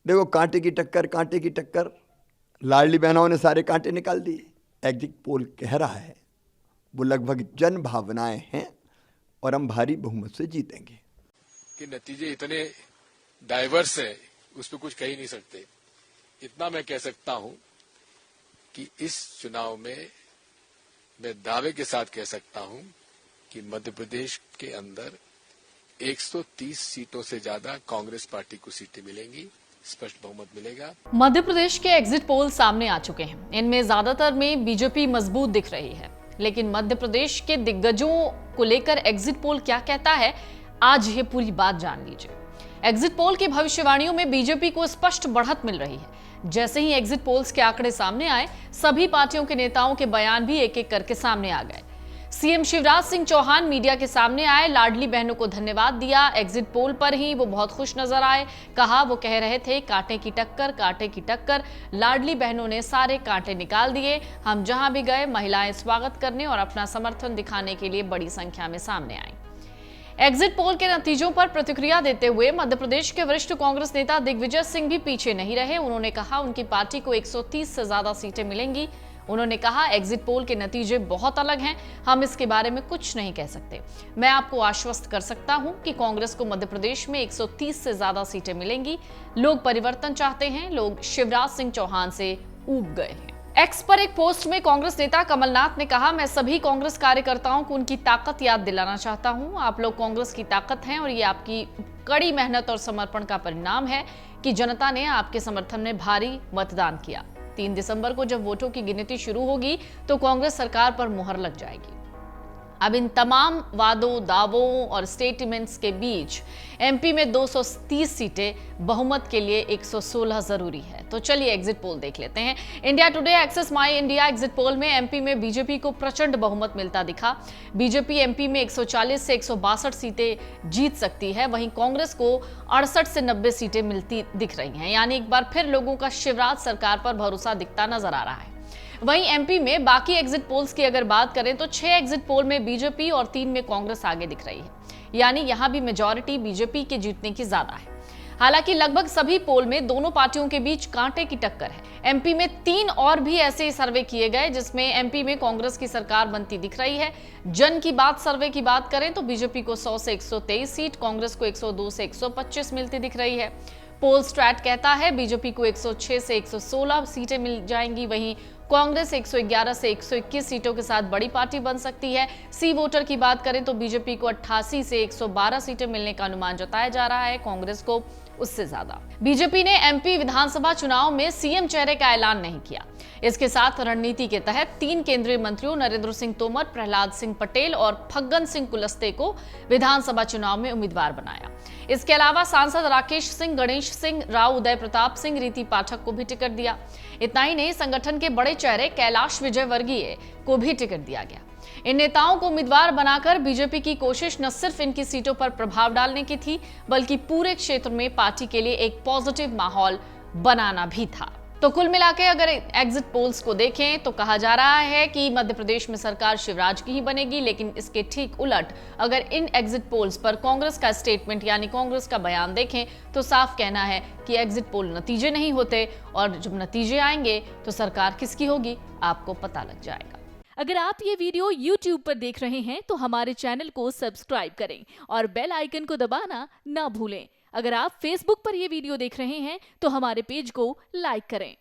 देखो कांटे की टक्कर, कांटे की टक्कर, लाडली बहनों ने सारे कांटे निकाल दिए। एग्जिट पोल कह रहा है वो लगभग जन भावनाएं हैं और हम भारी बहुमत से जीतेंगे। कि नतीजे इतने डाइवर्स है, उस पर कुछ कह ही नहीं सकते। इतना मैं कह सकता हूं कि इस चुनाव में मैं दावे के साथ कह सकता हूं कि मध्य प्रदेश के अंदर 130 सीटों से ज्यादा कांग्रेस पार्टी को सीटें मिलेंगी, स्पष्ट बहुमत मिलेगा। मध्य प्रदेश के एग्जिट पोल सामने आ चुके हैं। इनमें ज्यादातर में बीजेपी मजबूत दिख रही है, लेकिन मध्य प्रदेश के दिग्गजों को लेकर एग्जिट पोल क्या कहता है, आज ये पूरी बात जान लीजिए। एग्जिट पोल की भविष्यवाणियों में बीजेपी को स्पष्ट बढ़त मिल रही है। जैसे ही एग्जिट पोल्स के आंकड़े सामने आए, सभी पार्टियों के नेताओं के बयान भी एक एक करके सामने आ गए। सीएम शिवराज सिंह चौहान मीडिया के सामने आए, लाडली बहनों को धन्यवाद दिया। एग्जिट पोल पर ही वो बहुत खुश नजर आए। कहा, वो कह रहे थे कांटे की टक्कर, कांटे की टक्कर। लाडली बहनों ने सारे कांटे निकाल दिए। हम जहां भी गए, महिलाएं स्वागत करने और अपना समर्थन दिखाने के लिए बड़ी संख्या में सामने आई। एग्जिट पोल के नतीजों पर प्रतिक्रिया देते हुए मध्य प्रदेश के वरिष्ठ कांग्रेस नेता दिग्विजय सिंह भी पीछे नहीं रहे। उन्होंने कहा उनकी पार्टी को 130 से ज्यादा सीटें मिलेंगी। उन्होंने कहा, एग्जिट पोल के नतीजे बहुत अलग हैं, हम इसके बारे में कुछ नहीं कह सकते। मैं आपको आश्वस्त कर सकता हूं कि कांग्रेस को मध्य प्रदेश में 130 से ज्यादा सीटें मिलेंगी। लोग परिवर्तन चाहते हैं, लोग शिवराज सिंह चौहान से ऊब गए हैं। एक्स पर एक पोस्ट में कांग्रेस नेता कमलनाथ ने कहा, मैं सभी कांग्रेस कार्यकर्ताओं को उनकी ताकत याद दिलाना चाहता हूं। आप लोग कांग्रेस की ताकत हैं और ये आपकी कड़ी मेहनत और समर्पण का परिणाम है कि जनता ने आपके समर्थन में भारी मतदान किया। 3 दिसंबर को जब वोटों की गिनती शुरू होगी तो कांग्रेस सरकार पर मुहर लग जाएगी। अब इन तमाम वादों, दावों और स्टेटमेंट्स के बीच एमपी में 230 सीटें, बहुमत के लिए 116 जरूरी है। तो चलिए एग्जिट पोल देख लेते हैं। इंडिया टुडे एक्सेस माई इंडिया एग्जिट पोल में एमपी में बीजेपी को प्रचंड बहुमत मिलता दिखा। बीजेपी एमपी में 140 से 162 सीटें जीत सकती है, वहीं कांग्रेस को 68 से 90 सीटें मिलती दिख रही हैं। यानी एक बार फिर लोगों का शिवराज सरकार पर भरोसा दिखता नजर आ रहा है। वहीं एमपी में बाकी एग्जिट पोल्स की अगर बात करें तो 6 एग्जिट पोल में बीजेपी और 3 में कांग्रेस आगे दिख रही है। यानी यहां भी मेजॉरिटी बीजेपी के जीतने की ज्यादा है। हालांकि लगभग सभी पोल में दोनों पार्टियों के बीच कांटे की टक्कर है। एमपी में 3 और भी ऐसे सर्वे किए गए जिसमें एमपी में कांग्रेस की सरकार बनती दिख रही है। जन की बात सर्वे की बात करें तो बीजेपी को 100 से 123 सीट, कांग्रेस को 102 से 125 मिलती दिख रही है। पोल स्ट्रैट कहता है बीजेपी को 106 से 116 सीटें मिल जाएंगी, वहीं कांग्रेस 111 से 121 सीटों के साथ बड़ी पार्टी बन सकती है। सी वोटर की बात करें तो बीजेपी को 88 से 112 सीटें मिलने का अनुमान जताया जा रहा है, कांग्रेस को उससे ज्यादा। बीजेपी ने एमपी विधानसभा चुनाव में सीएम चेहरे का ऐलान नहीं किया। इसके साथ रणनीति के तहत 3 केंद्रीय मंत्रियों नरेंद्र सिंह तोमर, प्रहलाद सिंह पटेल और फग्गन सिंह कुलस्ते को विधानसभा चुनाव में उम्मीदवार बनाया। इसके अलावा सांसद राकेश सिंह, गणेश सिंह राव, उदय प्रताप सिंह, रीति पाठक को भी टिकट दिया। इतना ही नहीं, संगठन के बड़े चेहरे कैलाश विजयवर्गीय को भी टिकट दिया गया। इन नेताओं को उम्मीदवार बनाकर बीजेपी की कोशिश न सिर्फ इनकी सीटों पर प्रभाव डालने की थी, बल्कि पूरे क्षेत्र में पार्टी के लिए एक पॉजिटिव माहौल बनाना भी था। तो कुल मिलाकर अगर एग्जिट पोल्स को देखें तो कहा जा रहा है कि मध्य प्रदेश में सरकार शिवराज की ही बनेगी, लेकिन इसके ठीक उलट अगर इन एग्जिट पोल्स पर कांग्रेस का स्टेटमेंट यानी कांग्रेस का बयान देखें तो साफ कहना है कि एग्जिट पोल नतीजे नहीं होते, और जब नतीजे आएंगे तो सरकार किसकी होगी आपको पता लग जाएगा। अगर आप ये वीडियो YouTube पर देख रहे हैं तो हमारे चैनल को सब्सक्राइब करें और बेल आइकन को दबाना ना भूलें। अगर आप Facebook पर ये वीडियो देख रहे हैं तो हमारे पेज को लाइक करें।